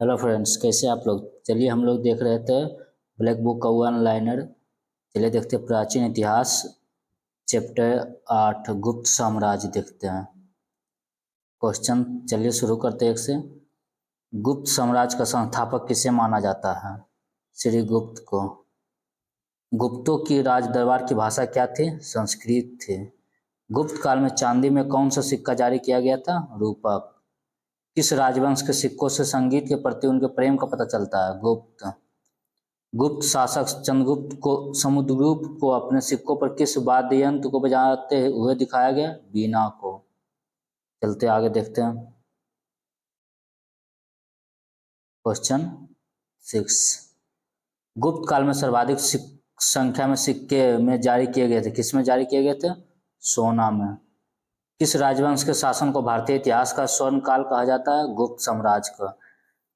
Hello friends, कैसे आप लोग। चलिए हम लोग देख रहे थे ब्लैक बुक का वन लाइनर। चलिए देखते हैं प्राचीन इतिहास चैप्टर 8 गुप्त साम्राज्य देखते हैं क्वेश्चन। चलिए शुरू करते हैं एक से। गुप्त साम्राज्य का संस्थापक किसे माना जाता है? श्री गुप्त को। गुप्तों की राज दरबार की भाषा क्या थी? संस्कृत थी। गुप्त काल में चांदी में कौन सा सिक्का जारी किया गया था? रूपक। किस राजवंश के सिक्कों से संगीत के प्रति उनके प्रेम का पता चलता है? गुप्त। गुप्त शासक चंद्रगुप्त को समुद्रगुप्त को अपने सिक्कों पर किस वाद्य यंत्र को बजाते हुए दिखाया गया? बीना को। चलते आगे देखते हैं क्वेश्चन 6। गुप्त काल में सर्वाधिक संख्या में सिक्के में जारी किए गए थे। किस में जारी किए गए थे? सोना में। किस राजवंश के शासन को भारतीय इतिहास का स्वर्ण काल कहा जाता है? गुप्त साम्राज्य का।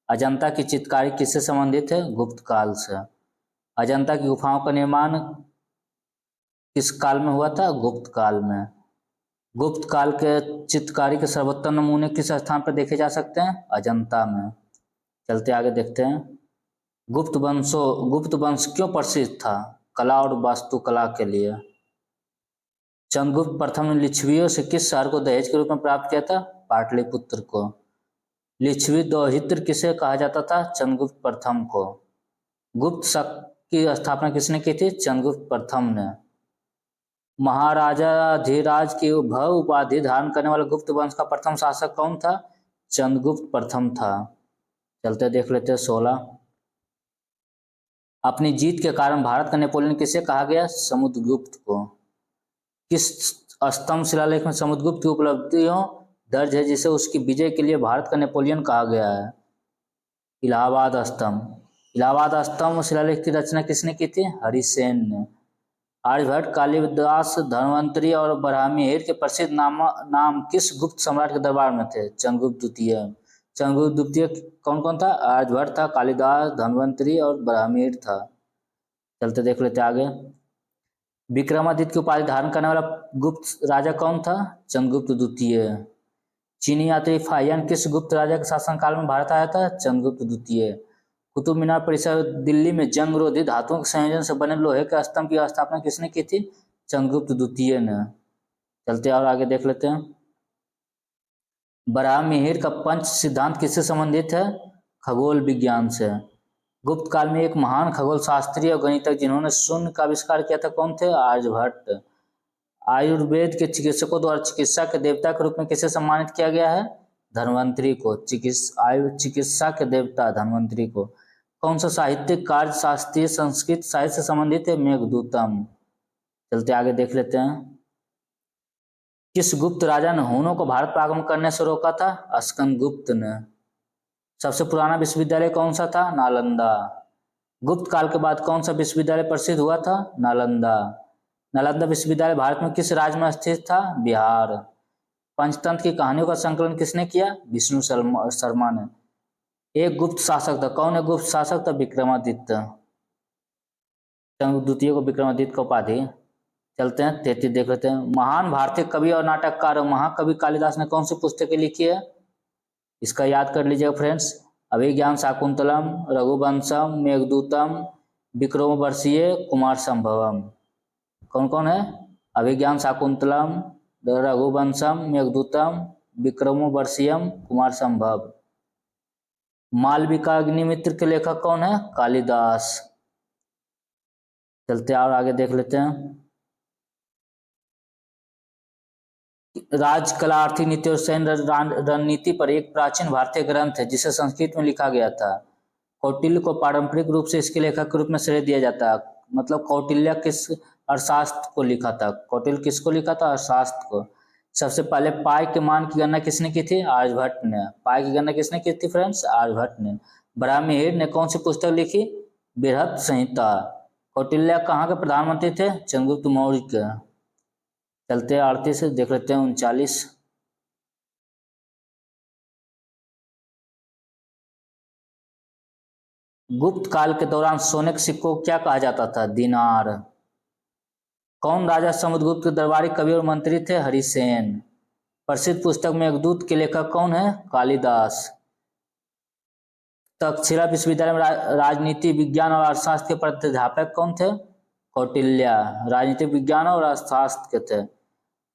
अजंता की चित्रकारी किससे संबंधित है? गुप्त काल से। अजंता की गुफाओं का निर्माण किस काल में हुआ था? गुप्त काल में। गुप्त काल के चित्रकारी के सर्वोत्तम नमूने किस स्थान पर देखे जा सकते हैं? अजंता में। चलते आगे देखते हैं। गुप्त वंश क्यों प्रसिद्ध था? कला और वास्तुकला के लिए। चंद्रगुप्त प्रथम ने लिच्छवियों से किस शहर को दहेज के रूप में प्राप्त किया था? पाटलिपुत्र को। लिच्छवी दौहित्र किसे कहा जाता था? चंद्रगुप्त प्रथम को। गुप्त शक की स्थापना किसने की थी? चंद्रगुप्त प्रथम ने। महाराजाधिराज की भव्य उपाधि धारण करने वाले गुप्त वंश का प्रथम शासक कौन था? चंद्रगुप्त प्रथम था। चलते देख लेते हैं 16। अपनी जीत के कारण भारत का नेपोलियन किसे कहा गया? समुद्रगुप्त को। किस स्तंभ शिलालेख में समुद्रगुप्त की उपलब्धियों दर्ज है जिसे उसकी विजय के लिए भारत का नेपोलियन कहा गया है? इलाहाबाद स्तंभ। इलाहाबाद स्तंभ शिलालेख की रचना किसने की थी? हरिसेन ने। आर्यभट्ट, कालिदास, धन्वंतरी और बरहमनिर के प्रसिद्ध नाम किस गुप्त सम्राट के दरबार में थे? चंद्रगुप्त द्वितीय। चंद्रगुप्त द्वितीय कौन कौन था? आर्यभट्ट था, कालिदास, धन्वंतरी और बरहमनिर था। चलते देख लेते आगे। विक्रमादित्य की उपाधि धारण करने वाला गुप्त राजा कौन था? चंद्रगुप्त द्वितीय। चीनी यात्री फाहियान किस गुप्त राजा के शासनकाल में भारत आया था? चंद्रगुप्त द्वितीय। कुतुब मीनार परिसर दिल्ली में जंग-रोधी धातुओं के संयोजन से बने लोहे के स्तंभ की स्थापना किसने की थी? चंद्रगुप्त द्वितीय ने। चलते और आगे देख लेते हैं। बराहमिहिर का पंच सिद्धांत किससे संबंधित है? खगोल विज्ञान से। गुप्त काल में एक महान खगोल शास्त्री और गणितज्ञ जिन्होंने शून्य का आविष्कार किया था कौन थे? आर्यभट्ट। आयुर्वेद के चिकित्सकों द्वारा चिकित्सा के देवता के रूप में किसे सम्मानित किया गया है? धन्वंतरी को। चिकित्सा के देवता धन्वंतरी को। कौन सा साहित्यिक कार्य शास्त्रीय संस्कृत साहित्य से संबंधित है? मेघदूतम। चलते आगे देख लेते हैं। किस गुप्त राजा ने हुनों को भारत पर आगमन करने से रोका था? स्कंदगुप्त ने। सबसे पुराना विश्वविद्यालय कौन सा था? नालंदा। गुप्त काल के बाद कौन सा विश्वविद्यालय प्रसिद्ध हुआ था? नालंदा। नालंदा विश्वविद्यालय भारत में किस राज्य में स्थित था? बिहार। पंचतंत्र की कहानियों का संकलन किसने किया? विष्णु शर्मा ने। एक गुप्त शासक था। कौन है गुप्त शासक था? विक्रमादित्य। चंद्रगुप्त द्वितीय को विक्रमादित्य का उपाधि। चलते हैं 33 देख लेते हैं। महान भारतीय कवि और नाटककार महाकवि कालिदास ने कौन सी पुस्तकें लिखी है? इसका याद कर लीजिएगा फ्रेंड्स। अभिज्ञान शाकुंतलम, रघुवंशम, मेघदूतम, विक्रमोर्वशीय, कुमार संभवम। कौन कौन है? अभिज्ञान शाकुंतलम, रघुवंशम, मेघदूतम, विक्रमोर्वशीयम, कुमार संभव। मालविका अग्निमित्र के लेखक कौन है? कालिदास। चलते और आगे देख लेते हैं। राजकला, आर्थिक नीति और सैन्य रणनीति पर एक प्राचीन भारतीय ग्रंथ है जिसे संस्कृत में लिखा गया था। कौटिल्य को पारंपरिक रूप से इसके लेखक के रूप में श्रेय दिया जाता है। मतलब कौटिल्य किस अर्थशास्त्र को लिखा था? कौटिल्य किसको लिखा था? अर्थशास्त्र को। सबसे पहले पाई के मान की गणना किसने की थी? आर्यभट्ट ने। पाई की गणना किसने की थी फ्रेंड्स? आर्यभट्ट ने। बराहमिहिर ने कौन सी पुस्तक लिखी? बृहत संहिता। कौटिल्य कहाँ के प्रधानमंत्री थे? चंद्रगुप्त मौर्य के। चलते हैं 38 से देख लेते हैं 39। गुप्त काल के दौरान सोने के सिक्कों को क्या कहा जाता था? दिनार। कौन राजा समुद्रगुप्त के दरबारी कवि और मंत्री थे? हरिसेन। प्रसिद्ध पुस्तक मेघदूत के लेखक कौन है? कालिदास। तक्षशिला विश्वविद्यालय में राजनीति विज्ञान और अर्थशास्त्र के प्राध्यापक कौन थे? कौटिल्य। राजनीतिक विज्ञान और अर्थशास्त्र के थे।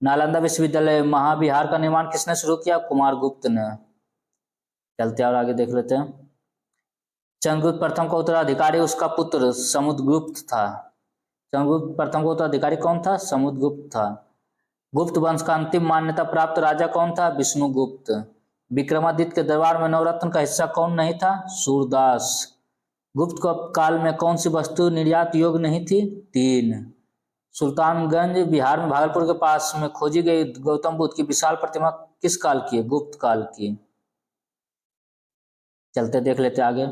नालंदा विश्वविद्यालय महाविहार का निर्माण किसने शुरू किया? कुमारगुप्त ने। चलते और आगे देख लेते हैं। चंद्रगुप्त प्रथम का उत्तराधिकारी उसका पुत्र समुद्रगुप्त था। चंद्रगुप्त प्रथम का उत्तराधिकारी कौन था? समुद्रगुप्त था। गुप्त वंश का अंतिम मान्यता प्राप्त राजा कौन था? विष्णुगुप्त। विक्रमादित्य के दरबार में नवरत्न का हिस्सा कौन नहीं था? सूरदास। गुप्त काल में कौन सी वस्तु निर्यात योग्य नहीं थी? तीन। सुल्तानगंज बिहार में भागलपुर के पास में खोजी गई गौतम बुद्ध की विशाल प्रतिमा किस काल की है? गुप्त काल की। चलते देख लेते आगे।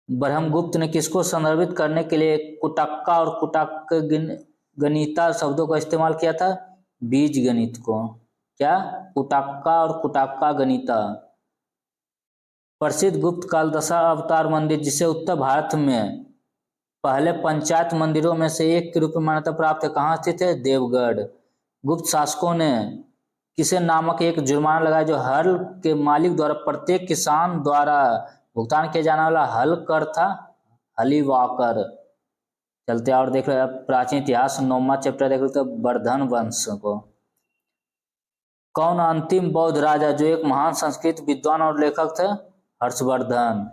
ब्रह्मगुप्त ने किसको संदर्भित करने के लिए कुटक्का और कुटक गणिता शब्दों का इस्तेमाल किया था? बीज गणित को। क्या? कुटक्का और कुटक्का गणिता। प्रसिद्ध गुप्त काल दशा अवतार मंदिर जिसे उत्तर भारत में पहले पंचायत मंदिरों में से एक के रूप में मान्यता प्राप्त है, कहाँ स्थित है? देवगढ़। गुप्त शासकों ने किसे नामक एक जुर्माना लगाया जो हल के मालिक द्वारा प्रत्येक किसान द्वारा भुगतान किया जाने वाला हल कर था? हलिवाकर। चलते और देख रहे प्राचीन इतिहास 9वां चैप्टर देख रहे वर्धन वंश को। कौन अंतिम बौद्ध राजा जो एक महान संस्कृत विद्वान और लेखक थे? हर्षवर्धन।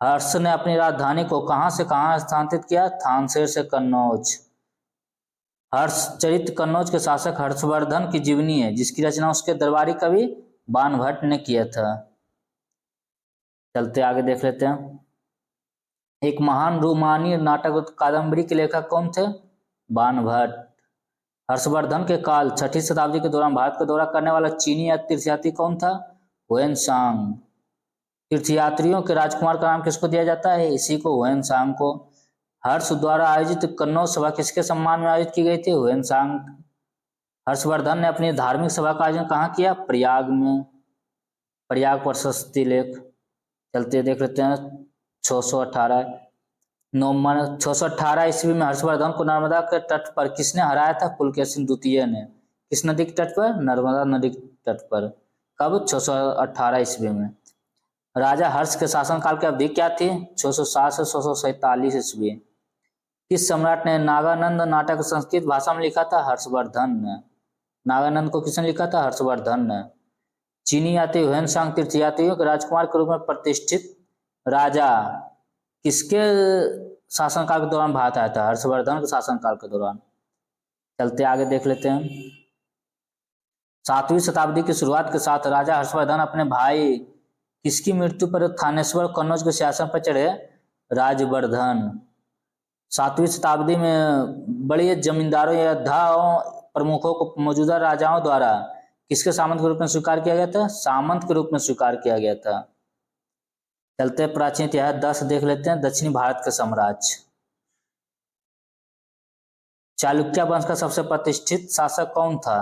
हर्ष ने अपनी राजधानी को कहां से कहां स्थानांतरित किया? थानसेर से कन्नौज। हर्षचरित कन्नौज के शासक हर्षवर्धन की जीवनी है जिसकी रचना उसके दरबारी कवि बाणभट्ट ने किया था। चलते आगे देख लेते हैं। एक महान रोमानी नाटक कादम्बरी के लेखक कौन थे? बाणभट्ट। हर्षवर्धन के काल 6ठी शताब्दी के दौरान भारत का दौरा करने वाला चीनी या तीर्थयात्री कौन था? हुएनसांग। तीर्थयात्रियों के राजकुमार का नाम किसको दिया जाता है? इसी को, हुएनसांग को। हर्ष द्वारा आयोजित कन्नौज सभा किसके सम्मान में आयोजित की गई थी? हुएनसांग। हर्षवर्धन ने अपनी धार्मिक सभा का आयोजन कहाँ किया? प्रयाग में। प्रयाग प्रशस्ति लेख। चलते देख लेते हैं 618। 618 ईस्वी में हर्षवर्धन को नर्मदा के तट पर किसने हराया था? पुलकेशिन द्वितीय ने। किस नदी के तट पर? नर्मदा नदी के तट पर। कब? 618 ईस्वी में। राजा हर्ष के शासनकाल की अवधि क्या थी? 607 से 647 ईस्वी। किस सम्राट ने नागानंद नाटक संस्कृत भाषा में लिखा था? हर्षवर्धन ने। नागानंद को किसने लिखा था? हर्षवर्धन ने। चीनी यात्री हुएनसांग तीर्थयात्रियों के राजकुमार के रूप में प्रतिष्ठित राजा किसके शासनकाल के दौरान भारत आया था? हर्षवर्धन के शासनकाल के दौरान। चलते आगे देख लेते हैं। 7वीं शताब्दी की शुरुआत के साथ राजा हर्षवर्धन अपने भाई किसकी मृत्यु पर थानेश्वर कन्नौज के शासन पर चढ़े? राजवर्धन। 7वीं शताब्दी में बड़े जमींदारों या योद्धाओं प्रमुखों को मौजूदा राजाओं द्वारा किसके सामंत के रूप में स्वीकार किया गया था? सामंत के रूप में स्वीकार किया गया था। चलते प्राचीन इतिहास 10 देख लेते हैं। दक्षिणी भारत के साम्राज्य। चालुक्य वंश का सबसे प्रतिष्ठित शासक कौन था?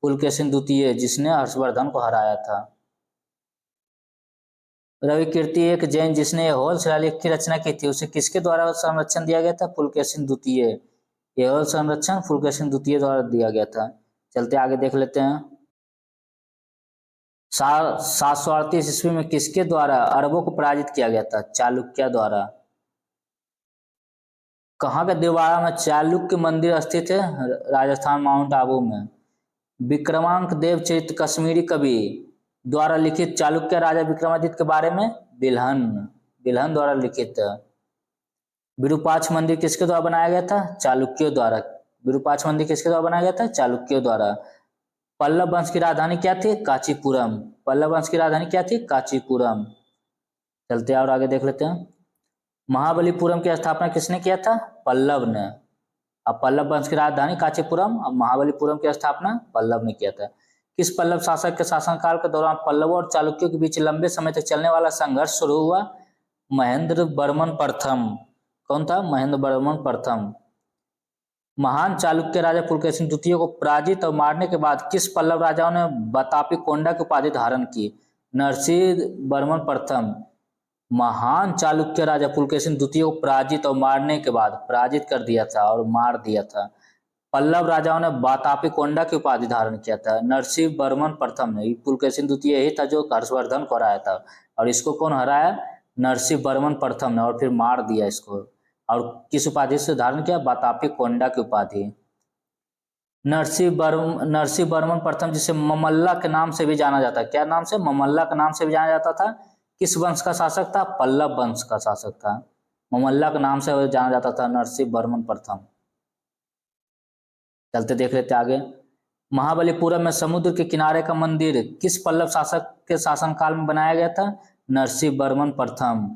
पुलकेशिन द्वितीय जिसने हर्षवर्धन को हराया था। रविकीर्ति एक जैन जिसने एहोल शिलालेख की रचना की थी उसे किसके द्वारा संरक्षण दिया गया था? पुलकेशिन द्वितीय। एहोल संरक्षण पुलकेशिन द्वितीय द्वारा दिया गया था। चलते आगे देख लेते हैं। 738 ईस्वी में किसके द्वारा अरबों को पराजित किया गया था? चालुक्य द्वारा। कहाँ के दिलवाड़ा में चालुक्य मंदिर स्थित है? राजस्थान माउंट आबू में। विक्रमांक देव चरित्र कश्मीरी कवि द्वारा लिखित चालुक्य राजा विक्रमादित्य के बारे में? बिल्हन द्वारा लिखित। विरूपाक्ष मंदिर किसके द्वारा बनाया गया था? चालुक्यों द्वारा। विरूपाक्ष मंदिर किसके द्वारा बनाया गया था? चालुक्यों द्वारा। पल्लव वंश की राजधानी क्या थी? कांचीपुरम। पल्लव वंश की राजधानी क्या थी? कांचीपुरम। चलते और आगे देख लेते हैं। महाबलीपुरम की स्थापना किसने किया था? पल्लव ने। अब पल्लव वंश की राजधानी कांचीपुरम, अब महाबलीपुरम की स्थापना पल्लव ने किया था। किस पल्लव शासक के शासनकाल के दौरान पल्लवों और चालुक्यों के बीच लंबे समय तक चलने वाला संघर्ष शुरू हुआ? महेंद्र वर्मन प्रथम। कौन था? महेंद्र वर्मन प्रथम। महान चालुक्य राजा पुलकेशिन द्वितीय को पराजित और मारने के बाद किस पल्लव राजाओं ने बतापी कोंडा की उपाधि धारण की? नरसिंह वर्मन प्रथम। महान चालुक्य राजा पुलकेशिन द्वितीय को पराजित और मारने के बाद पराजित कर दिया था और मार दिया था। पल्लव राजाओं ने वातापी कोंडा की उपाधि धारण किया था? नरसिंह वर्मन प्रथम ने। पुलकेशिन द्वितीय यही था जो हर्षवर्धन को हराया था, और इसको कौन हराया? नरसिंह वर्मन प्रथम ने, और फिर मार दिया इसको। और किस उपाधि से धारण किया? वातापी कोंडा की उपाधि। नरसिंह वर्मन प्रथम, जिसे ममल्ला के नाम से भी जाना जाता है, क्या नाम से? ममल्ला के नाम से भी जाना जाता था। किस वंश का शासक था? पल्लव वंश का शासक था। ममल्ला के नाम से जाना जाता था नरसिंह वर्मन प्रथम। चलते देख लेते आगे। महाबलीपुरम में समुद्र के किनारे का मंदिर किस पल्लव शासक के शासनकाल में बनाया गया था? नरसिंह वर्मन प्रथम।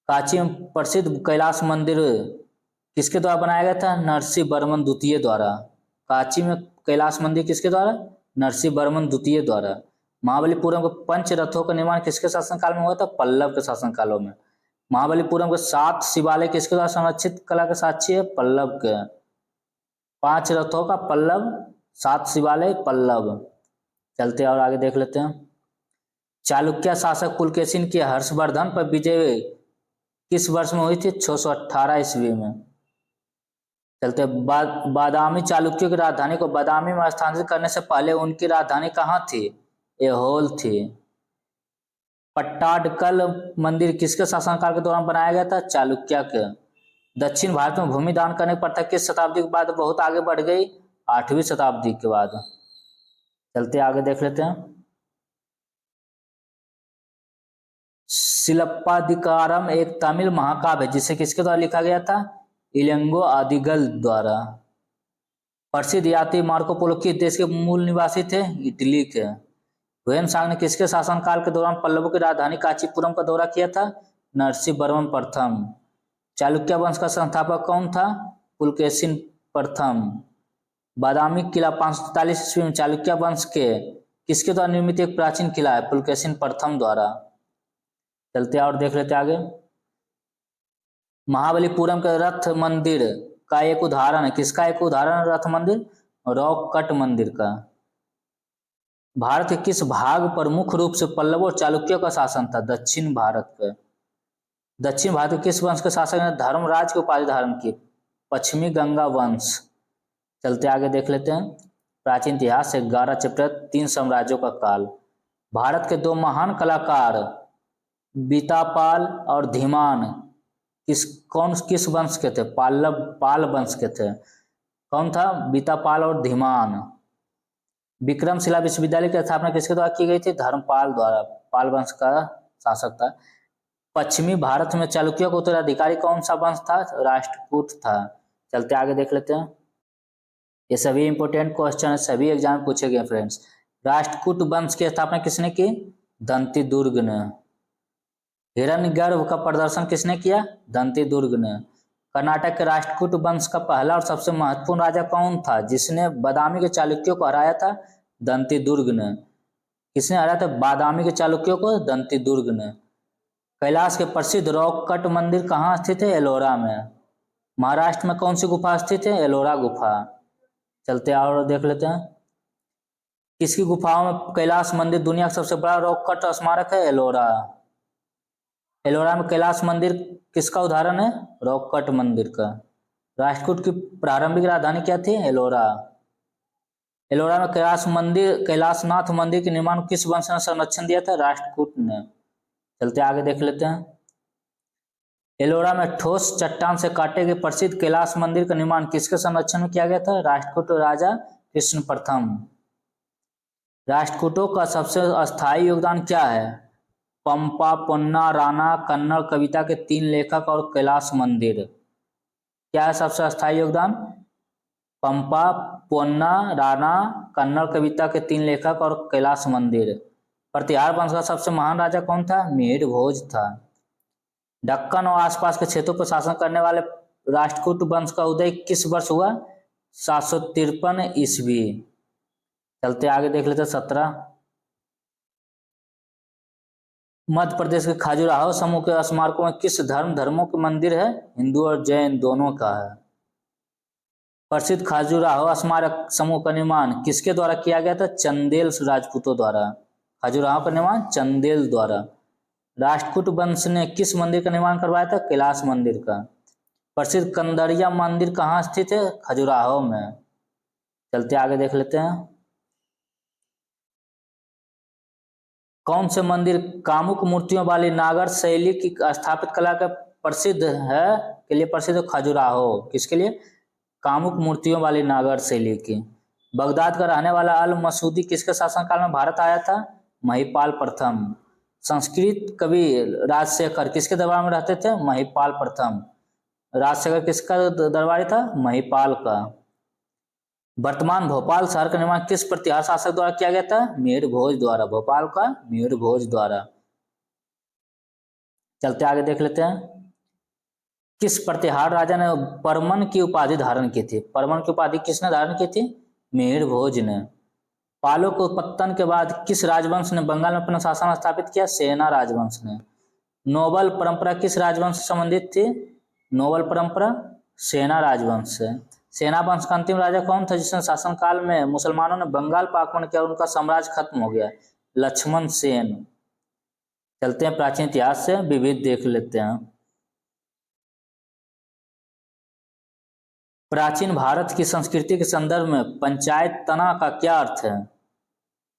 कांची में प्रसिद्ध कैलाश मंदिर किसके द्वारा बनाया गया था? नरसिंह वर्मन द्वितीय द्वारा। कांची में कैलाश मंदिर किसके द्वारा? नरसिंह वर्मन द्वितीय द्वारा। महाबलीपुरम के पंच रथों का निर्माण किसके शासनकाल में हुआ था? पल्लव के शासनकालों में। महाबलीपुरम के 7 शिवालय किसके द्वारा संरक्षित कला के साक्षी है? पल्लव के। 5 रथों का पल्लव, 7 शिवालय पल्लव। चलते और आगे देख लेते हैं। चालुक्य शासक पुलकेशिन की हर्षवर्धन पर विजय किस वर्ष में हुई थी? 618 ईस्वी में। चलते बादामी चालुक्यों की राजधानी को बादामी में स्थानांतरित करने से पहले उनकी राजधानी कहाँ थी? ऐहोल थी। पट्टाडकल मंदिर किसके शासनकाल के दौरान बनाया गया था? चालुक्य के। दक्षिण भारत में भूमि दान करने की प्रथा किस शताब्दी के बाद बहुत आगे बढ़ गई? 8वीं शताब्दी के बाद। चलते आगे देख लेते हैं। शिलप्पाधिकारम एक तमिल महाकाव्य है जिसे किसके द्वारा लिखा गया था? इलंगो अदिगल द्वारा। प्रसिद्ध यात्री मार्को पोलो किस देश के मूल निवासी थे? इटली के। हुएन ने किसके शासनकाल के दौरान पल्लवों की राजधानी कांचीपुरम का दौरा किया था? नरसिंह वर्मन प्रथम। चालुक्य वंश का संस्थापक कौन था? पुलकेशिन प्रथम। बादामी किला 543 ईस्वी में चालुक्य वंश के किसके द्वारा निर्मित एक प्राचीन किला है? पुलकेशिन प्रथम द्वारा। चलते और देख लेते आगे। महाबलीपुरम के रथ मंदिर का एक उदाहरण है, किसका एक उदाहरण है रथ मंदिर? रॉक कट मंदिर का। भारत के किस भाग पर मुख्य रूप से पल्लव और चालुक्यों का शासन था? दक्षिण भारत पे। दक्षिण भारत के किस वंश के शासक ने धर्मराज की उपाधि धारण की? पश्चिमी गंगा वंश। चलते आगे देख लेते हैं। प्राचीन इतिहास 11 चैप्टर 3 साम्राज्यों का काल। भारत के 2 महान कलाकार बीतापाल और धीमान किस वंश के थे? पाल वंश के थे। कौन था? बीतापाल और धीमान। विक्रमशिला विश्वविद्यालय की स्थापना किसके द्वारा की गई थी? धर्मपाल द्वारा। पाल वंश का शासक था। पश्चिमी भारत में चालुक्यों का उत्तराधिकारी कौन सा वंश था? राष्ट्रकूट था। चलते आगे देख लेते हैं। ये सभी इंपोर्टेंट क्वेश्चन है, सभी एग्जाम में पूछे गए फ्रेंड्स। राष्ट्रकूट वंश की स्थापना किसने की? दंती दुर्ग ने। हिरण्यगर्भ का प्रदर्शन किसने किया? दंती दुर्ग ने। कर्नाटक के राष्ट्रकूट वंश का पहला और सबसे महत्वपूर्ण राजा कौन था जिसने बादामी के चालुक्यों को हराया था? दंती दुर्ग ने। किसने हराया था बादामी के चालुक्यों को? दंती दुर्ग ने। कैलाश के प्रसिद्ध रॉक कट मंदिर कहाँ स्थित है? एलोरा में। महाराष्ट्र में कौन सी गुफा स्थित है? एलोरा गुफा। चलते और देख लेते हैं। किसकी गुफाओं में कैलाश मंदिर दुनिया का सबसे बड़ा रॉक कट स्मारक है? एलोरा। एलोरा में कैलाश मंदिर किसका उदाहरण है? रॉक कट मंदिर का। राष्ट्रकूट की प्रारंभिक राजधानी क्या थी? एलोरा। एलोरा में कैलाशनाथ मंदिर के निर्माण को किस वंश ने संरक्षण दिया था? राष्ट्रकूट ने। चलते आगे देख लेते हैं। एलोरा में ठोस चट्टान से काटे गए प्रसिद्ध कैलाश मंदिर का निर्माण किसके संरक्षण में किया गया था? राष्ट्रकूट राजा कृष्ण प्रथम। राष्ट्रकूटों का सबसे अस्थायी योगदान क्या है? पंपा, पोन्ना, राणा, कन्नड़ कविता के 3 लेखक और कैलाश मंदिर। क्या है सबसे अस्थायी योगदान? पंपा, पोन्ना, राणा, कन्नड़ कविता के 3 लेखक और कैलाश मंदिर। प्रतिहार वंश का सबसे महान राजा कौन था? मिहिर भोज था। दक्कन और आसपास के क्षेत्रों पर शासन करने वाले राष्ट्रकूट वंश का उदय किस वर्ष हुआ? 753 ईस्वी। चलते आगे देख लेते 17। मध्य प्रदेश के खजुराहो समूह के स्मारकों में किस धर्मों के मंदिर है? हिंदू और जैन दोनों का है। प्रसिद्ध खजुराहो स्मारक समूह का निर्माण किसके द्वारा किया गया था? चंदेल राजपूतों द्वारा। खजुराहो का निर्माण चंदेल द्वारा। राष्ट्रकूट वंश ने किस मंदिर का निर्माण करवाया था? कैलाश मंदिर का। प्रसिद्ध कंदरिया मंदिर कहाँ स्थित है? खजुराहो में। चलते आगे देख लेते हैं। कौन से मंदिर कामुक मूर्तियों वाली नागर शैली की स्थापित कला का प्रसिद्ध है के लिए प्रसिद्ध? खजुराहो। किसके लिए? कामुक मूर्तियों वाली नागर शैली की। बगदाद का रहने वाला अल मसूदी किसके शासनकाल में भारत आया था? महिपाल प्रथम। संस्कृत कवि राजशेखर किसके दरबार में रहते थे? महिपाल प्रथम। राजशेखर किसका दरबारी था? महिपाल का। वर्तमान भोपाल शहर का निर्माण किस प्रतिहार शासक द्वारा किया गया था? मीर भोज द्वारा। भोपाल का मीर भोज द्वारा। चलते आगे देख लेते हैं। किस प्रतिहार राजा ने परमन की उपाधि धारण की थी? परमन की उपाधि किसने धारण की थी? मीर भोज ने। पालों के पतन के बाद किस राजवंश ने बंगाल में अपना शासन स्थापित किया? सेना राजवंश ने। नोबल परंपरा किस राजवंश से संबंधित थी? नोबल परंपरा सेना राजवंश से। सेना वंश का अंतिम राजा कौन था जिसने शासनकाल में मुसलमानों ने बंगाल पर आक्रमण किया और उनका साम्राज्य खत्म हो गया? लक्ष्मण सेन। चलते हैं प्राचीन इतिहास से विविध देख लेते हैं। प्राचीन भारत की संस्कृति के संदर्भ में पंचायत तना का क्या अर्थ है?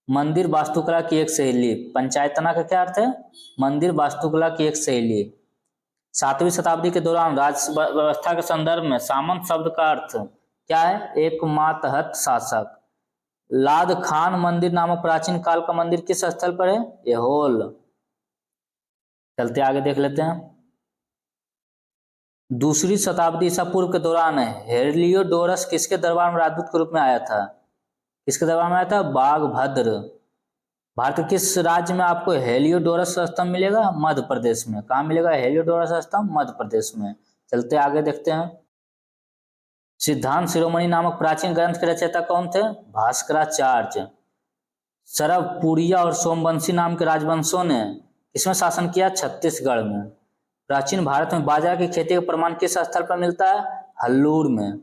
मंदिर वास्तुकला की एक शैली। पंचायत तना का क्या अर्थ है? मंदिर वास्तुकला की एक शैली। 7वीं शताब्दी के दौरान राज्य व्यवस्था के संदर्भ में सामंत शब्द का अर्थ क्या है? एक मातहत शासक। लाद खान मंदिर नामक प्राचीन काल का मंदिर किस स्थल पर है? एहोल। चलते आगे देख लेते हैं। दूसरी शताब्दी ईसा पूर्व के दौरान हेलियोडोरस किसके दरबार में राजदूत के रूप में आया था? किसके दरबार में आया था? बाघभद्र। भारत के किस राज्य में आपको हेलियोडोरस स्तंभ मिलेगा? मध्य प्रदेश में। कहाँ मिलेगा हेलियोडोरस स्तंभ? मध्य प्रदेश में। चलते आगे देखते हैं। सिद्धांत शिरोमणि नामक प्राचीन ग्रंथ के रचयिता कौन थे? भास्कराचार्य। सरवपुरिया और सोमवंशी नाम के राजवंशों ने किसमें शासन किया? छत्तीसगढ़ में। प्राचीन भारत में बाजरा की खेती का प्रमाण किस स्थल पर मिलता है? हल्लूर में।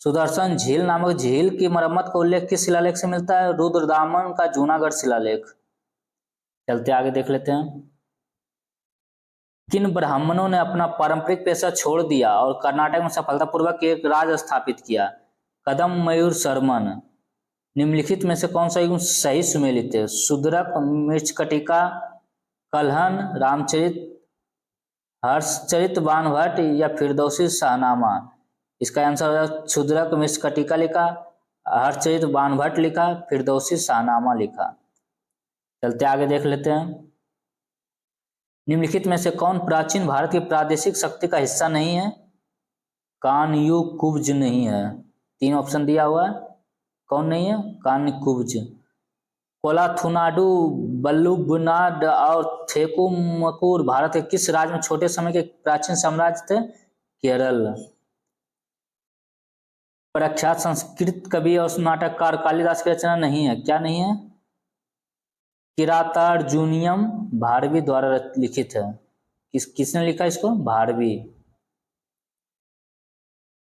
सुदर्शन झील नामक झील की मरम्मत का उल्लेख किस शिलालेख से मिलता है? रुद्रदामन का जूनागढ़ शिलालेख। चलते आगे देख लेते हैं। किन ब्राह्मणों ने अपना पारंपरिक पेशा छोड़ दिया और कर्नाटक में सफलतापूर्वक एक राज स्थापित किया? कदम मयूर शर्मन। निम्नलिखित में से कौन सा युग सही सुमेलित है? शूद्रक, मृच्छकटिका, कल्हण, रामचरित, हर्षचरित बाणभट्ट या फिरदौसी शाहनामा? इसका आंसर है शूद्रक मृच्छकटिका लिखा, हर्षचरित बाणभट्ट लिखा, फिरदौसी शाहनामा लिखा। चलते आगे देख लेते हैं। निम्नलिखित में से कौन प्राचीन भारत की प्रादेशिक शक्ति का हिस्सा नहीं है? कान्युकुब्ज नहीं है। 3 ऑप्शन दिया हुआ है। कौन नहीं है? कान्युकुब्ज। कोलाथुनाडु, बल्लुबनाड और थेकुमकुर भारत के किस राज्य में छोटे समय के प्राचीन साम्राज्य थे? केरल। प्रख्यात संस्कृत कवि और नाटककार कालिदास की रचना नहीं है। क्या नहीं है? किरातार्जुनीयम भारवी द्वारा लिखित है। किसने लिखा इसको? भारवी।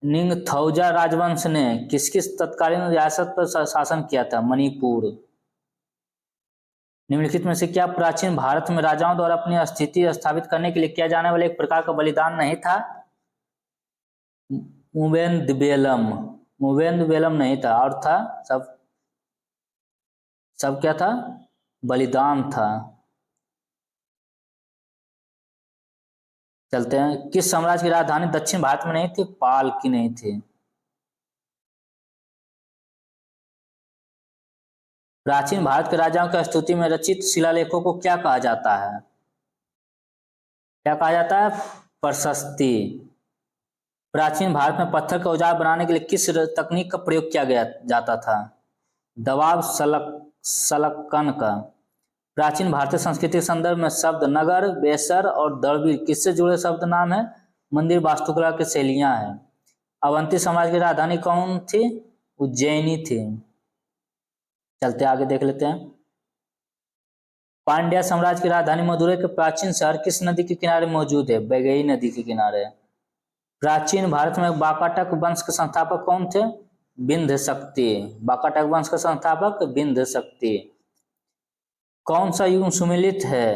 निंगथौजा राजवंश ने किस किस तत्कालीन रियासत पर शासन किया था? मणिपुर। निम्नलिखित में से क्या प्राचीन भारत में राजाओं द्वारा अपनी स्थिति स्थापित करने के लिए किया जाने वाला एक प्रकार का बलिदान नहीं था? मुवेंदबेलम। मुवेंदबेलम नहीं था और था सब क्या था? बलिदान था। चलते हैं। किस साम्राज्य की राजधानी दक्षिण भारत में नहीं थी? पाल की नहीं थी। प्राचीन भारत के राजाओं की स्तुति में रचित शिलालेखों को क्या कहा जाता है? क्या कहा जाता है? प्रशस्ति। प्राचीन भारत में पत्थर का औजार बनाने के लिए किस तकनीक का प्रयोग किया जाता था? दबाव सलक्कन का। प्राचीन भारतीय संस्कृति के संदर्भ में शब्द नगर, बेसर और दड़बी किससे जुड़े शब्द नाम है? मंदिर वास्तुकला की शैलियां हैं। अवंती समाज की राजधानी कौन थी? उज्जैनी थी। चलते आगे देख लेते हैं। पांड्या साम्राज्य की राजधानी मदुरै के प्राचीन शहर किस नदी के किनारे मौजूद है? वैगई नदी के किनारे। प्राचीन भारत में वाकाटक वंश के संस्थापक कौन थे? विंध्य शक्ति। वाकाटक वंश के संस्थापक विंध्य शक्ति। कौन सा युग सुमेलित है?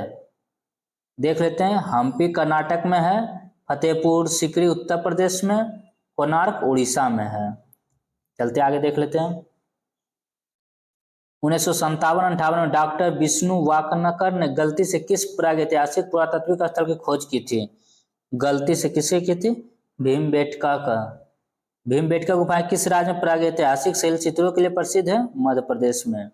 देख लेते हैं। हम्पी कर्नाटक में है, फतेहपुर सीकरी उत्तर प्रदेश में, कोणार्क उड़ीसा में है। चलते आगे देख लेते हैं। 1957-58 में डॉक्टर विष्णु वाकनकर ने गलती से किस प्रागैतिहासिक पुरातात्विक स्थल की खोज की थी? गलती से किसे की थी? भीमबेटका का। भीमबेटका गुफाएं किस राज्य में प्रागैतिहासिक शैल चित्रों के लिए प्रसिद्ध है? मध्य प्रदेश में।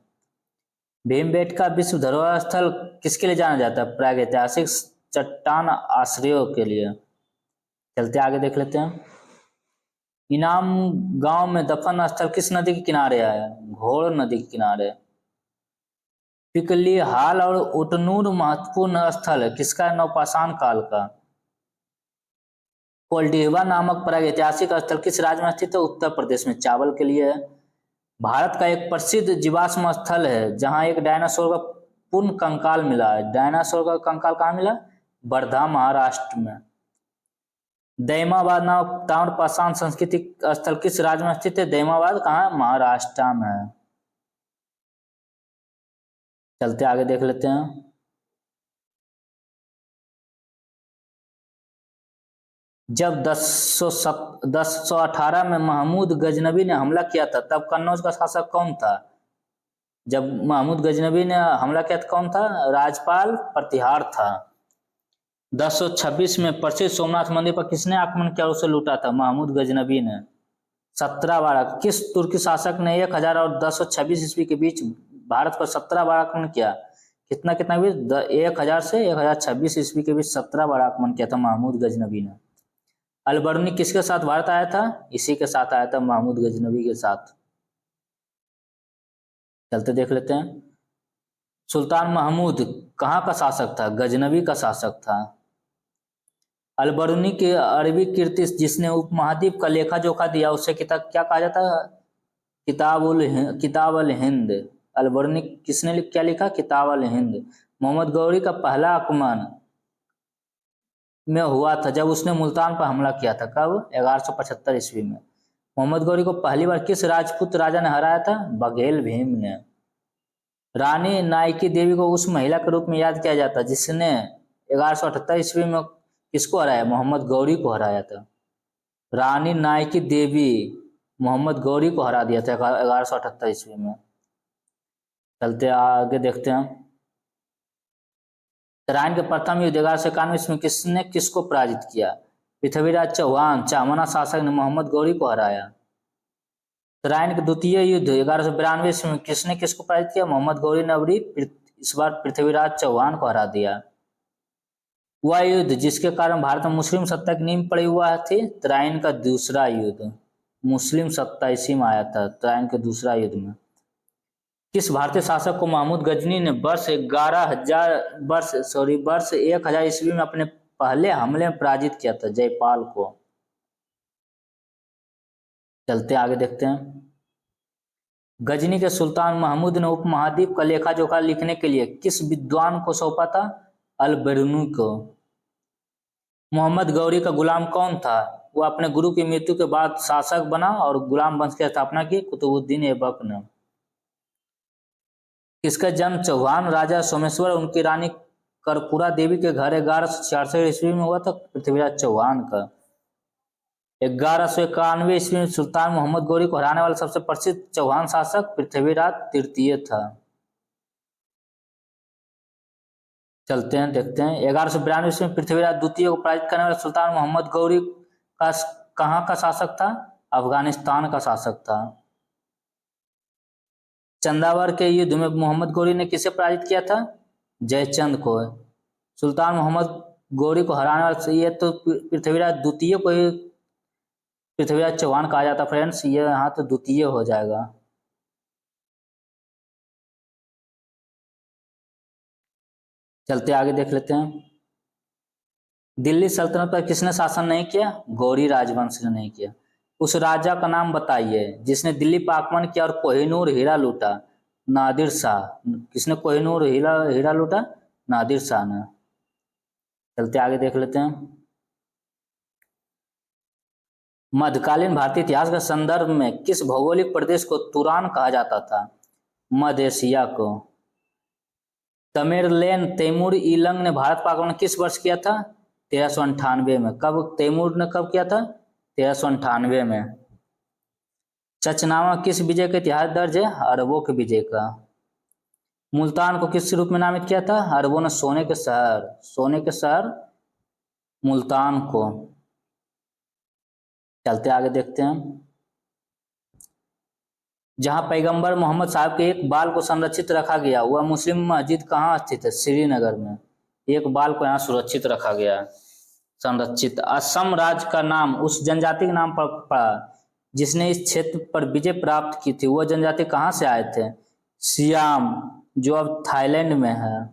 भीमबेटका विश्व धरोहर स्थल किसके लिए जाना जाता है? प्रागैतिहासिक चट्टान आश्रयों के लिए। चलते आगे देख लेते हैं। इनाम गांव में दफन स्थल किस नदी के किनारे है? घोड़ नदी के किनारे। पिकली हाल और उटनूर महत्वपूर्ण स्थल है किसका? नवपाषाण काल का। कोल्डिहवा नामक प्रागैतिहासिक स्थल किस राज्य में स्थित है? उत्तर प्रदेश में, चावल के लिए है। भारत का एक प्रसिद्ध जीवाश्म स्थल है जहां एक डायनासोर का पूर्ण कंकाल मिला है। डायनासोर का कंकाल कहाँ मिला? वर्धा, महाराष्ट्र में। दैमाबाद नामक ताम्रपाषाण सांस्कृतिक स्थल किस राज्य में स्थित है? दैमाबाद कहाँ? महाराष्ट्र में है। चलते आगे देख लेते हैं। जब 1018 में महमूद गजनबी ने हमला किया था तब कन्नौज का शासक कौन था? जब महमूद गजनबी ने हमला किया था कौन था? राजपाल प्रतिहार था। 1026 में प्रसिद्ध सोमनाथ मंदिर पर किसने आक्रमण किया, उसे लूटा था? महमूद गजनबी ने। 17 बार किस तुर्की शासक ने 1000 और 1026 ईस्वी के बीच भारत पर 17 बार आक्रमण किया? कितना कितना बीच? 1000 से 1026 ईस्वी के बीच 17 बार आक्रमण किया था महमूद गजनबी ने। अलबरूनी किसके साथ भारत आया था? इसी के साथ आया था, महमूद गजनबी के साथ। चलते देख लेते हैं। सुल्तान महमूद कहाँ का शासक था? गजनबी का शासक था। अलबरूनी के अरबी कीर्ति जिसने उपमहाद्वीप का लेखा जोखा दिया उसे किताब क्या कहा जाता है? किताब अल हिंद। अलबरूनी किसने क्या लिखा? किताब अल हिंद। मोहम्मद गौरी का पहला आक्रमण में हुआ था जब उसने मुल्तान पर हमला किया था। कब? 1175 ईस्वी में। मोहम्मद गौरी को पहली बार किस राजपूत राजा ने हराया था? बघेल भीम ने। रानी नायकी देवी को उस महिला के रूप में याद किया जाता है जिसने 1178 ईस्वी में किसको हराया? मोहम्मद गौरी को हराया था। रानी नायकी देवी मोहम्मद गौरी को हरा दिया था 1178 ईस्वी में। चलते आगे देखते हैं। तराइन के प्रथम युद्ध 1191 में किसने किसको पराजित किया? पृथ्वीराज चौहान चामना शासक ने मोहम्मद गौरी को हराया। तराइन के द्वितीय युद्ध 1192 में किसने किसको पराजित किया? मोहम्मद गौरी ने इस बार पृथ्वीराज चौहान को हरा दिया। वह युद्ध जिसके कारण भारत में मुस्लिम सत्ता की नींव पड़ी हुआ थी, तराइन का दूसरा युद्ध। मुस्लिम सत्ता इसी में आया था, तराइन के दूसरा युद्ध में। किस भारतीय शासक को महमूद गजनी ने वर्ष 1000 ईस्वी में अपने पहले हमले में पराजित किया था? जयपाल को। चलते आगे देखते हैं। गजनी के सुल्तान महमूद ने उपमहाद्वीप का लेखा जोखा लिखने के लिए किस विद्वान को सौंपा था? अलबरूनी को। मोहम्मद गौरी का गुलाम कौन था? वह अपने गुरु की मृत्यु के बाद शासक बना और गुलाम वंश की स्थापना की, कुतुबुद्दीन ऐबक ने। किसका जन्म चौहान राजा सोमेश्वर उनकी रानी कर्पूरा देवी के घर 1166 ईस्वी में हुआ था? पृथ्वीराज चौहान का। 1191 ईस्वी में सुल्तान मोहम्मद गौरी को हराने वाला सबसे प्रसिद्ध चौहान शासक पृथ्वीराज तृतीय था। चलते हैं देखते हैं। 1192 ईस्वी में पृथ्वीराज द्वितीय को पराजित करने वाले सुल्तान मोहम्मद गौरी का कहाँ का शासक था? अफगानिस्तान का शासक था। चंदावर के युद्ध में मोहम्मद गौरी ने किसे पराजित किया था? जयचंद को। सुल्तान मोहम्मद गौरी को हराने वाले ये तो पृथ्वीराज द्वितीय को ही पृथ्वीराज चौहान कहा जाता फ्रेंड्स, ये यहाँ तो द्वितीय हो जाएगा। चलते आगे देख लेते हैं। दिल्ली सल्तनत पर किसने शासन नहीं किया? गौरी राजवंश ने नहीं किया। उस राजा का नाम बताइए जिसने दिल्ली पर आक्रमण किया और कोहिनूर हीरा लूटा? नादिर शाह। किसने कोहिनूर हीरा लूटा? नादिर शाह ने। चलते आगे देख लेते हैं। मध्यकालीन भारतीय इतिहास के संदर्भ में किस भौगोलिक प्रदेश को तुरान कहा जाता था? मध्य एशिया को। तमेरलेन तैमूर ईलंग ने भारत पर आक्रमण किस वर्ष किया था? 1398 में। कब तैमूर ने कब किया था? 1398 में। चचनामा किस विजय का इतिहास दर्ज है? अरबों के विजय का। मुल्तान को किस रूप में नामित किया था? अरबों ने सोने के शहर मुल्तान को। चलते आगे देखते हैं। जहां पैगंबर मोहम्मद साहब के एक बाल को संरक्षित रखा गया, वह मुस्लिम मस्जिद कहाँ स्थित है? श्रीनगर में। एक बाल को यहाँ सुरक्षित रखा गया, संरक्षित। असम राज्य का नाम उस जनजाति के नाम पर पड़ा जिसने इस क्षेत्र पर विजय प्राप्त की थी। वह जनजाति कहाँ से आए थे? सियाम, जो अब थाईलैंड में है।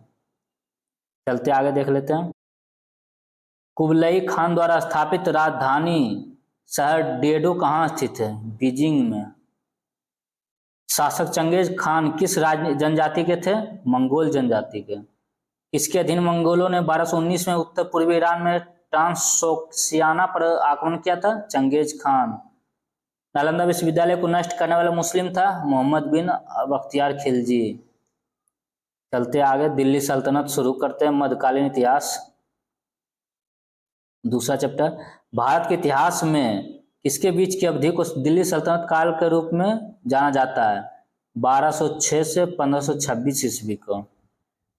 चलते आगे देख लेते हैं। कुबलई खान द्वारा स्थापित राजधानी शहर डेडो कहाँ स्थित है? बीजिंग में। शासक चंगेज खान किस जनजाति के थे? मंगोल जनजाति के। इसके अधीन मंगोलों ने 1219 में उत्तर पूर्वी ईरान में ट्रांसोक्सियाना पर आक्रमण किया था? Genghis Khan. नालंदा विश्वविद्यालय को नष्ट करने वाला मुस्लिम था? मोहम्मद बिन बख्तियार खिलजी। चलते आगे, दिल्ली सल्तनत शुरू करते हैं। मध्यकालीन इतिहास, दूसरा चैप्टर। भारत के इतिहास में किसके बीच की अवधि को दिल्ली सल्तनत काल के रूप में जाना जाता है? 1206 से 1526 ईस्वी को।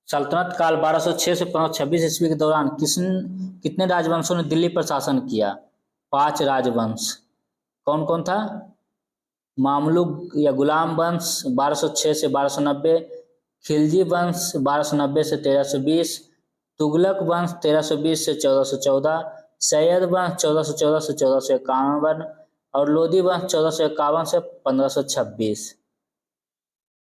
सल्तनत काल 1206 से 1526 ईस्वी के दौरान कितने राजवंशों ने दिल्ली पर शासन किया? 5 राजवंश। कौन कौन था? मामलुक या गुलाम वंश 1206 से 1290, खिलजी वंश 1290 से 1320, तुगलक वंश 1320 से 1414, सैयद वंश 1414 से 1451 और लोधी वंश 1451 से 1526।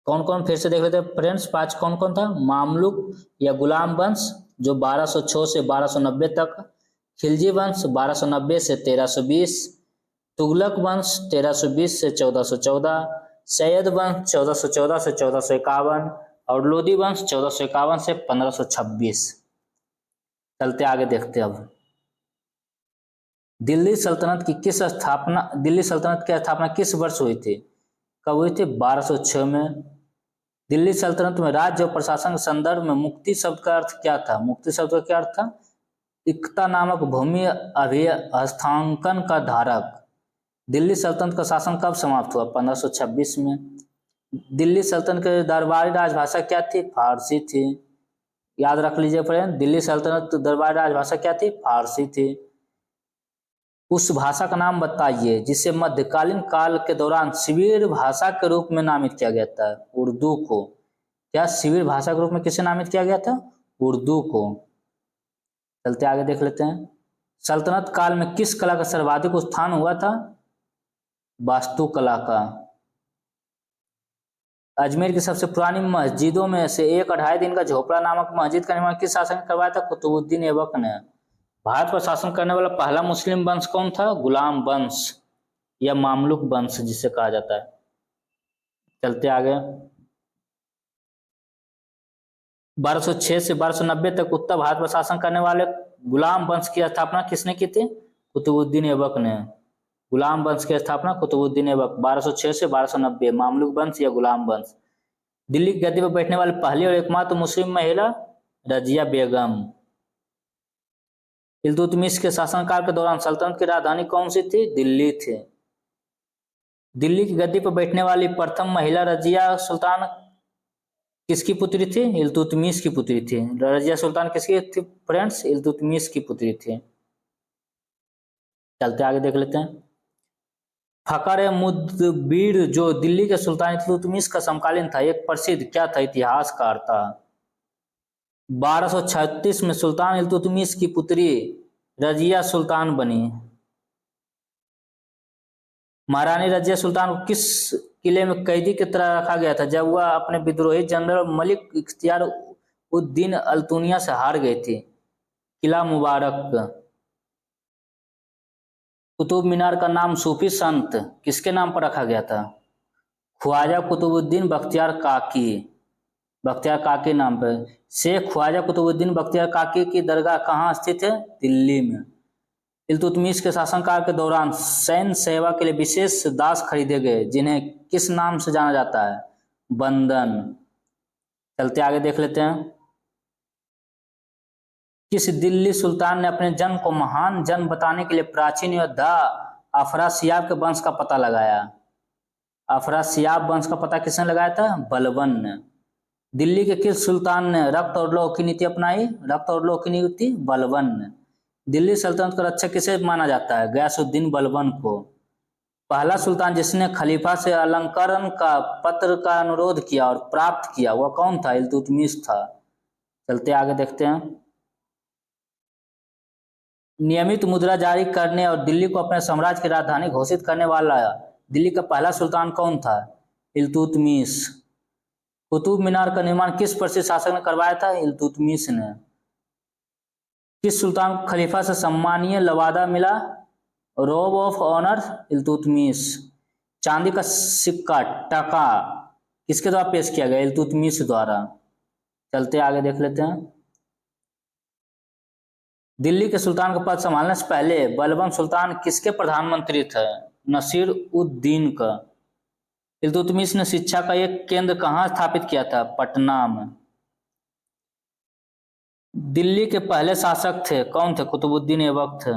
कौन कौन, फिर से देख लेते हैं फ्रेंड्स। 5 कौन कौन था? मामलुक या गुलाम वंश जो 1206 से 1290 तक, खिलजी वंश 1290 से 1320, तुगलक वंश 1320 से 1414, सैयद वंश 1414 से 1451 और लोधी वंश 1451 से 1526। चलते आगे देखते हैं। अब दिल्ली सल्तनत की स्थापना किस वर्ष हुई थी? कब हुई थी? 1206 में। दिल्ली सल्तनत में राज्य और प्रशासन के संदर्भ में मुक्ति शब्द का अर्थ क्या था? मुक्ति शब्द का क्या अर्थ था? इक्ता नामक भूमि हस्तांकन का धारक। दिल्ली सल्तनत का शासन कब समाप्त हुआ? 1526 में। दिल्ली सल्तनत के दरबारी राजभाषा क्या थी? फारसी थी। याद रख लीजिए फ्रेंड, दिल्ली सल्तनत दरबारी राजभाषा क्या थी? फारसी थी। उस भाषा का नाम बताइए जिसे मध्यकालीन काल के दौरान शिविर भाषा के रूप में नामित किया गया था? उर्दू को। क्या शिविर भाषा के रूप में किसे नामित किया गया था? उर्दू को। चलते आगे देख लेते हैं। सल्तनत काल में किस कला का सर्वाधिक उत्थान हुआ था? वास्तुकला का। अजमेर की सबसे पुरानी मस्जिदों में से एक 2.5 दिन का झोपड़ा नामक मस्जिद का निर्माण किस शासक ने करवाया था? कुतुबुद्दीन ऐबक ने। भारत पर शासन करने वाला पहला मुस्लिम वंश कौन था? गुलाम वंश या मामलुक वंश जिसे कहा जाता है। चलते आगे। 1206 से 1290 तक उत्तर भारत पर शासन करने वाले गुलाम वंश की स्थापना किसने की थी? कुतुबुद्दीन ऐबक ने। गुलाम वंश की स्थापना कुतुबुद्दीन ऐबक। 1206 से 1290, मामलुक वंश या गुलाम वंश। दिल्ली की गद्दी पर बैठने वाली पहली और एकमात्र मुस्लिम महिला रजिया बेगम। इल्तुतमिश के शासनकाल के दौरान सल्तनत की राजधानी कौन सी थी? दिल्ली थी। दिल्ली की गद्दी पर बैठने वाली प्रथम महिला रजिया सुल्तान किसकी पुत्री थी? इल्तुतमिश की पुत्री थी। रजिया सुल्तान किसकी थी फ्रेंड्स? इल्तुतमिश की पुत्री थी। चलते आगे देख लेते हैं। फकर मुदबिर जो दिल्ली के सुल्तान इल्तुतमिश का समकालीन था, एक प्रसिद्ध क्या था? इतिहासकार था। 1236 में सुल्तान इल्तुतमिश की पुत्री रजिया सुल्तान बनी। महारानी रजिया सुल्तान को किस किले में कैदी की तरह रखा गया था जब वह अपने विद्रोही जनरल मलिक इख्तियार उद्दीन अल्तुनिया से हार गई थी? किला मुबारक। कुतुब मीनार का नाम सूफी संत किसके नाम पर रखा गया था? ख्वाजा कुतुबुद्दीन बख्तियार काकी नाम पर। शेख ख्वाजा कुतुबुद्दीन बख्तियार काकी की दरगाह कहाँ स्थित है? दिल्ली में। इल्तुतमिश के शासनकाल के दौरान सैन्य सेवा के लिए विशेष दास खरीदे गए जिन्हें किस नाम से जाना जाता है? बंदन। चलते आगे देख लेते हैं। किस दिल्ली सुल्तान ने अपने जन्म को महान जन्म बताने के लिए प्राचीन योद्धा अफरासियाब के वंश का पता लगाया? अफरासियाब वंश का पता किसने लगाया था? बलबन ने। दिल्ली के किस सुल्तान ने रक्त और लौह की नीति अपनाई? रक्त और लौह की नीति बलबन ने। दिल्ली सल्तनत का रक्षक किसे माना जाता है? गयासुद्दीन बलबन को। पहला सुल्तान जिसने खलीफा से अलंकरण का पत्र का अनुरोध किया और प्राप्त किया वह कौन था? इल्तुतमिश था। चलते आगे देखते हैं। नियमित मुद्रा जारी करने और दिल्ली को अपने साम्राज्य की राजधानी घोषित करने वाला दिल्ली का पहला सुल्तान कौन था? इल्तुतमिश। कुतुब मीनार का निर्माण किस प्रसिद्ध शासक ने करवाया था? इल्तुतमिश ने। किस सुल्तान को खलीफा से सम्मानीय लवादा मिला? Robe of honour Iltutmish. चांदी का सिक्का टका किसके द्वारा पेश किया गया? इल्तुतमिश द्वारा। चलते आगे देख लेते हैं। दिल्ली के सुल्तान का पद संभालने से पहले बलबन सुल्तान किसके प्रधानमंत्री थे? नसीर उद्दीन का। इल्तुतमिश ने शिक्षा का एक केंद्र कहाँ स्थापित किया था? पटना में। दिल्ली के पहले शासक थे कौन थे? कुतुबुद्दीन ऐबक थे।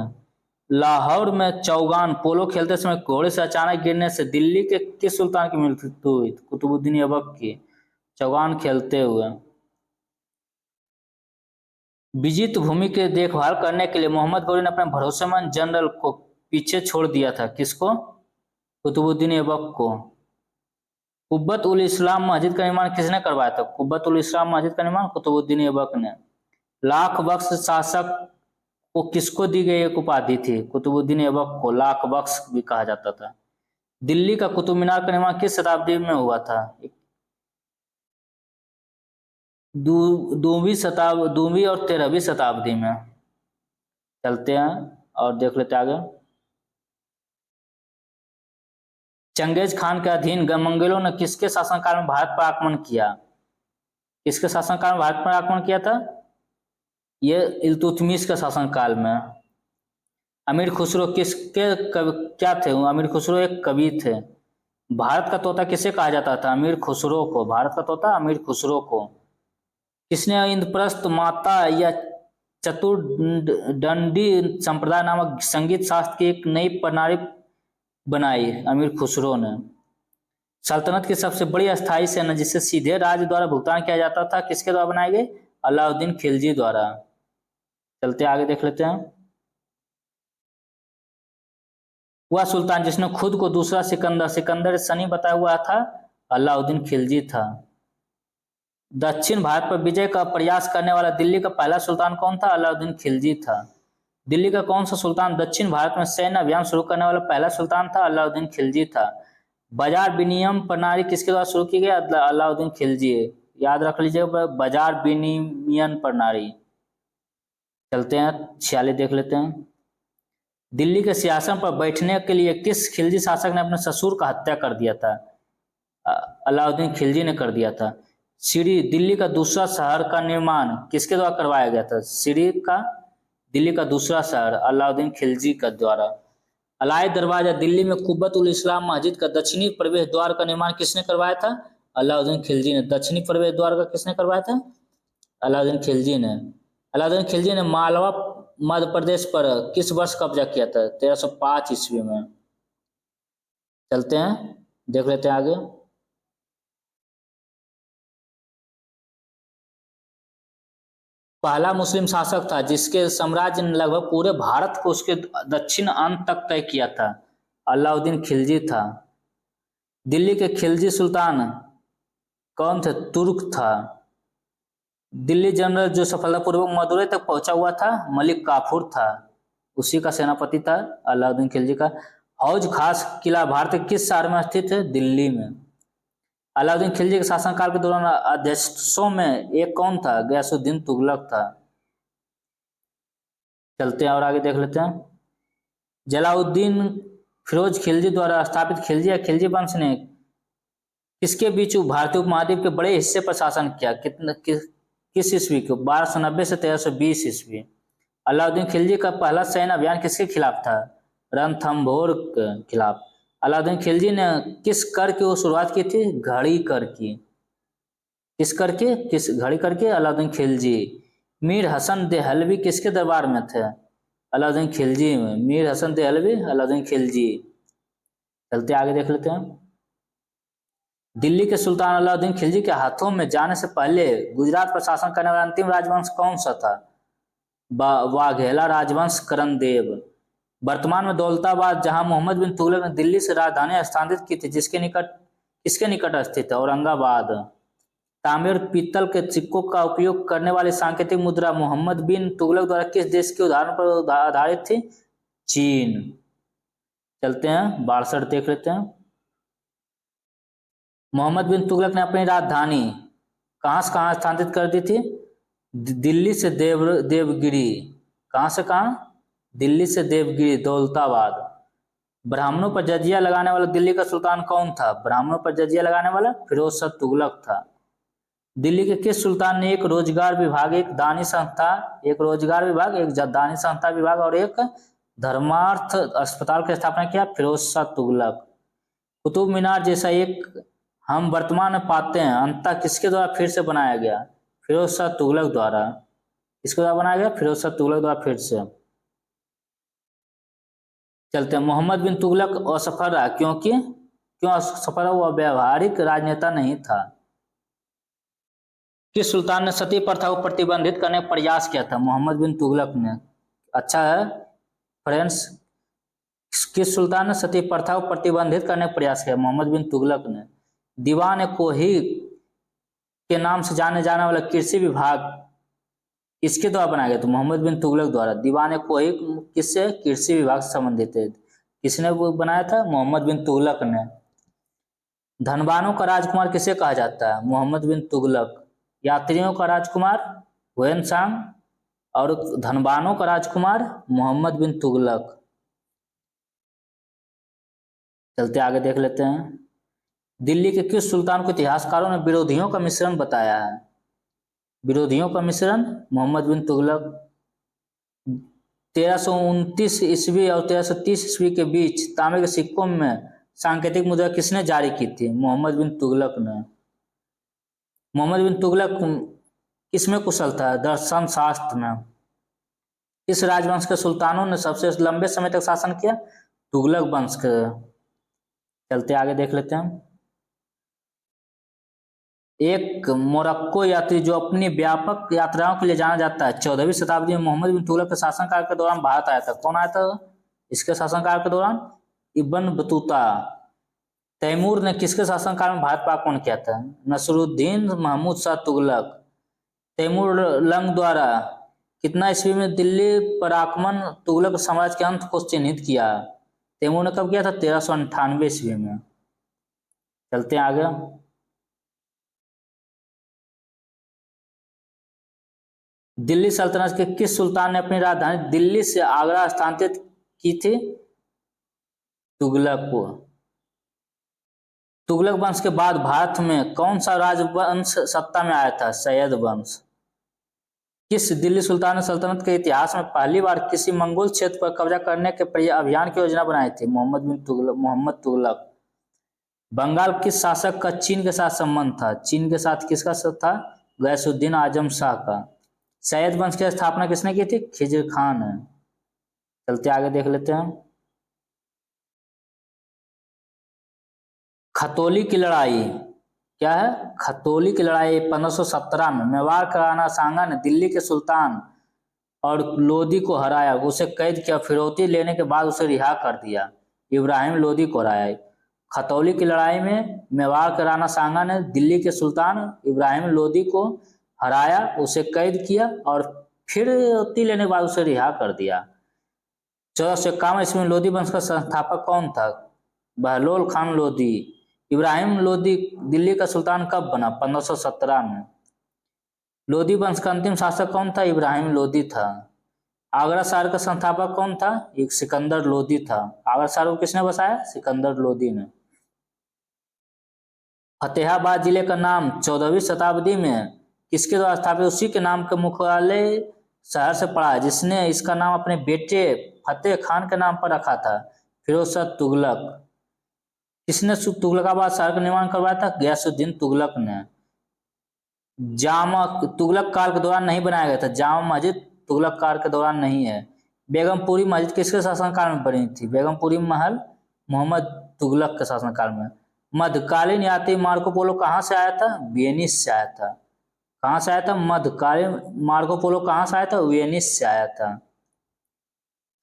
लाहौर में चौगान पोलो खेलते समय घोड़े से अचानक गिरने से दिल्ली के किस सुल्तान की मृत्यु हुई? कुतुबुद्दीन ऐबक की, चौगान खेलते हुए। विजित भूमि की देखभाल करने के लिए मोहम्मद गौरी ने अपने भरोसेमंद जनरल को पीछे छोड़ दिया था। किसको? कुतुबुद्दीन ऐबक को। कुब्बत उल इस्लाम मस्जिद का निर्माण किसने करवाया था? कुब्बत उल इस्लाम मस्जिद का निर्माण कुतुबुद्दीन ऐबक ने। लाख बख्श शासक को किसको दी गई एक उपाधि थी? कुतुबुद्दीन ऐबक को लाख बख्श भी कहा जाता था। दिल्ली का कुतुब मीनार का निर्माण किस शताब्दी में हुआ था? दूसवीं और 13वीं शताब्दी में। चलते हैं और देख लेते आगे। चंगेज खान के अधीन मंगोलों ने किसके शासनकाल में भारत पर आक्रमण किया? किसके शासनकाल में भारत पर आक्रमण किया था? ये इल्तुतमिश के शासनकाल में। अमीर खुसरो किसके क्या थे? अमीर खुसरो एक कवि थे। भारत का तोता किसे कहा जाता था? अमीर खुसरो को। भारत का तोता अमीर खुसरो को। किसने इंद्रप्रस्थ माता या चतुर्दंडी संप्रदाय नामक संगीत शास्त्र की एक नई प्रणाली बनाई? अमीर खुसरो ने। सल्तनत की सबसे बड़ी अस्थायी सेना जिसे सीधे राज्य द्वारा भुगतान किया जाता था किसके द्वारा बनाई गई? अलाउद्दीन खिलजी द्वारा। चलते आगे देख लेते हैं। वह सुल्तान जिसने खुद को दूसरा सिकंदर सनी बताया हुआ था अलाउद्दीन खिलजी था। दक्षिण भारत पर विजय का प्रयास करने वाला दिल्ली का पहला सुल्तान कौन था? अलाउद्दीन खिलजी था। दिल्ली का कौन सा सुल्तान दक्षिण भारत में सैन्य अभियान शुरू करने वाला पहला सुल्तान था? अलाउद्दीन खिलजी था। बाजार विनिमय प्रणाली किसके द्वारा शुरू की गई? अलाउद्दीन खिलजी। याद रख लीजिएगा, बाजार विनिमय प्रणाली। चलते हैं 46 देख लेते हैं। दिल्ली के सिंहासन पर बैठने के लिए किस खिलजी शासक ने अपने ससुर का हत्या कर दिया था? अलाउद्दीन खिलजी ने कर दिया था। सीरी दिल्ली का दूसरा शहर का निर्माण किसके द्वारा करवाया गया था? सीरी का दिल्ली का दूसरा शहर अलाउद्दीन खिलजी का द्वारा। अलाई दरवाजा दिल्ली में कुब्बत उल इस्लाम मस्जिद का दक्षिणी प्रवेश द्वार का निर्माण किसने करवाया था? अलाउद्दीन खिलजी ने। दक्षिणी प्रवेश द्वार का किसने करवाया था? अलाउद्दीन खिलजी ने। अलाउद्दीन खिलजी ने मालवा मध्य प्रदेश पर किस वर्ष कब्जा किया था? 1305 ईस्वी में। चलते हैं देख लेते हैं आगे। पहला मुस्लिम शासक था जिसके साम्राज्य ने लगभग पूरे भारत को उसके दक्षिण अंत तक तय किया था? अलाउद्दीन खिलजी था। दिल्ली के खिलजी सुल्तान कौन थे? तुर्क था। दिल्ली जनरल जो सफलतापूर्वक मदुरै तक पहुंचा हुआ था मलिक काफूर था, उसी का सेनापति था अलाउद्दीन खिलजी का। हौज खास किला भारत के किस शहर में स्थित है? दिल्ली में। अलाउद्दीन खिलजी के शासनकाल के दौरान अध्यक्षों में एक कौन था? गयासुद्दीन तुगलक था। चलते हैं और आगे देख लेते हैं। जलाउद्दीन फिरोज खिलजी द्वारा स्थापित खिलजी या खिलजी वंश ने किसके बीच भारतीय उपमहाद्वीप के बड़े हिस्से पर शासन किया? किस ईस्वी को? 1290 से 1320 ईस्वी। अलाउद्दीन खिलजी का पहला सैन्य अभियान किसके खिलाफ था? रणथंभोर के खिलाफ। अलाउद्दीन खिलजी ने किस कर की शुरुआत की थी? घड़ी कर की। किस कर की? किस घड़ी कर की? अलाउद्दीन खिलजी। मीर हसन देहलवी किसके दरबार में थे? अलाउद्दीन खिलजी में। मीर हसन देहलवी, अलाउद्दीन खिलजी। चलते आगे देख लेते हैं। दिल्ली के सुल्तान अलाउद्दीन खिलजी के हाथों में जाने से पहले गुजरात पर शासन करने वाला अंतिम राजवंश कौन सा था? वाघेला राजवंश, करणदेव। वर्तमान में दौलताबाद, जहां मोहम्मद बिन तुगलक ने दिल्ली से राजधानी स्थानांतरित की थी, किसके निकट स्थित है? औरंगाबाद। तांबे और पीतल के सिक्कों का उपयोग करने वाली सांकेतिक मुद्रा मोहम्मद बिन तुगलक द्वारा किस देश के उदाहरण पर आधारित थी? चीन। चलते हैं 62 देख लेते हैं। मोहम्मद बिन तुगलक ने अपनी राजधानी कहां से कहां स्थानांतरित कर दी थी? दिल्ली से देवगिरी। कहां से कहां? दिल्ली से देवगिरी, दौलताबाद। ब्राह्मणों पर जजिया लगाने वाला दिल्ली का सुल्तान कौन था? ब्राह्मणों पर जजिया लगाने वाला फिरोज शाह तुगलक था। दिल्ली के किस सुल्तान ने एक रोजगार विभाग, एक दानी संस्था, एक रोजगार विभाग, एक दानी संस्था विभाग और एक धर्मार्थ अस्पताल की स्थापना किया? फिरोज शाह तुगलक। कुतुब मीनार जैसा एक हम वर्तमान में पाते हैं, अंततः किसके द्वारा फिर से बनाया गया? फिरोज शाह तुगलक द्वारा। किसके द्वारा बनाया गया? फिरोज शाह तुगलक द्वारा फिर से। चलते हैं। मोहम्मद बिन तुगलक असफल रहा, क्यों असफल रहा? वह व्यवहारिक राजनेता नहीं था। किस सुल्तान ने सती प्रथा को प्रतिबंधित करने का प्रयास किया था? मोहम्मद बिन तुगलक ने। अच्छा है फ्रेंड्स, किस सुल्तान ने सती प्रथा को प्रतिबंधित करने का प्रयास किया? मोहम्मद बिन तुगलक ने। दीवान कोही के नाम से जाने जाने वाला कृषि विभाग किसके द्वारा बनाया गया? तो मोहम्मद बिन तुगलक द्वारा। दीवान कोही किससे? कृषि विभाग से संबंधित है। किसने वो बनाया था? मोहम्मद बिन तुगलक ने। धनवानों का राजकुमार किसे कहा जाता है? मोहम्मद बिन तुगलक। यात्रियों का राजकुमार हुएनसांग और धनवानों का राजकुमार मोहम्मद बिन तुगलक। चलते आगे देख लेते हैं। दिल्ली के किस सुल्तान को इतिहासकारों ने विरोधियों का मिश्रण बताया है? विरोधियों का मिश्रण मोहम्मद बिन तुगलक। 1329 ईस्वी और 1330 ईस्वी के बीच तांबे के सिक्कों में सांकेतिक मुद्रा किसने जारी की थी? मोहम्मद बिन तुगलक ने। मोहम्मद बिन तुगलक किसमें कुशल था? दर्शन शास्त्र में। इस राजवंश के सुल्तानों ने सबसे लंबे समय तक शासन किया? तुगलक वंश के। चलते आगे देख लेते हैं। एक मोरक्को यात्री जो अपनी व्यापक यात्राओं के लिए जाना जाता है, 14वीं शताब्दी में मोहम्मद बिन तुगलक के शासनकाल के दौरान भारत आया था। कौन आया था इसके शासनकाल के दौरान? Ibn Battuta. तैमूर ने किसके शासनकाल में भारत पर आक्रमण किया था? नसरुद्दीन महमूद शाह तुगलक। तैमूर लंग द्वारा कितना ईस्वी में दिल्ली पर आक्रमण तुगलक साम्राज्य के अंत को चिन्हित किया? तैमूर ने कब किया था? 1398 ईस्वी में। चलते हैं आगे। दिल्ली सल्तनत के किस सुल्तान ने अपनी राजधानी दिल्ली से आगरा स्थानांतरित की थी? तुगलक को। तुगलक वंश के बाद भारत में कौन सा राजवंश सत्ता में आया था? सैयद वंश। किस दिल्ली सुल्तान ने सल्तनत के इतिहास में पहली बार किसी मंगोल क्षेत्र पर कब्जा करने के अभियान की योजना बनाई थी? मोहम्मद तुगलक। बंगाल किस शासक का चीन के साथ संबंध था? चीन के साथ किसका था? गैसुद्दीन आजम शाह का। सैयद वंश की स्थापना किसने की थी? खिजर खान है। चलते आगे देख लेते हैं। खतौली की लड़ाई क्या है? खतौली की लड़ाई 1517 में मेवाड़ का राणा सांगा ने दिल्ली के सुल्तान और लोदी को हराया, उसे कैद किया, फिरौती लेने के बाद उसे रिहा कर दिया। इब्राहिम लोदी को हराया। खतौली की लड़ाई में मेवाड़ के राणा सांगा ने दिल्ली के सुल्तान इब्राहिम लोदी को हराया, उसे कैद किया और फिरौती लेने के बाद उसे रिहा कर दिया। 1451 ईस्वी में लोदी वंश का संस्थापक कौन था? बहलोल खान लोदी। इब्राहिम लोदी दिल्ली का सुल्तान कब बना? 1517 में। लोदी वंश का अंतिम शासक कौन था? इब्राहिम लोदी था। आगरा शहर का संस्थापक कौन था? एक सिकंदर लोदी था। आगरा शहर को किसने बसाया? सिकंदर लोदी ने। फतेहाबाद जिले का नाम 14वीं शताब्दी में किसके द्वारा स्थापित? उसी के नाम के मुख्यालय शहर से पड़ा है, जिसने इसका नाम अपने बेटे फतेह खान के नाम पर रखा था, फिरोज शाह तुगलक। किसने तुगलकाबाद शहर का निर्माण करवाया था? गयासुद्दीन तुगलक ने। जामा तुगलक काल के दौरान नहीं बनाया गया था। जामा मस्जिद तुगलक काल के दौरान नहीं है। बेगमपुरी मस्जिद किसके शासनकाल में बनी थी? बेगमपुरी महल मोहम्मद तुगलक के शासनकाल में। मध्यकालीन यात्री मार्को पोलो कहाँ से आया था? वेनिस से आया था। कहाँ से आया था? मध्यकालीन मार्को पोलो कहाँ से आया था? वेनिस से आया था।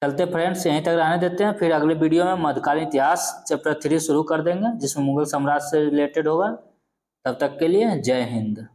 चलते फ्रेंड्स, यहीं तक रहने देते हैं, फिर अगले वीडियो में मध्यकालीन इतिहास चैप्टर 3 शुरू कर देंगे जिसमें मुगल साम्राज्य से रिलेटेड होगा। तब तक के लिए जय हिंद।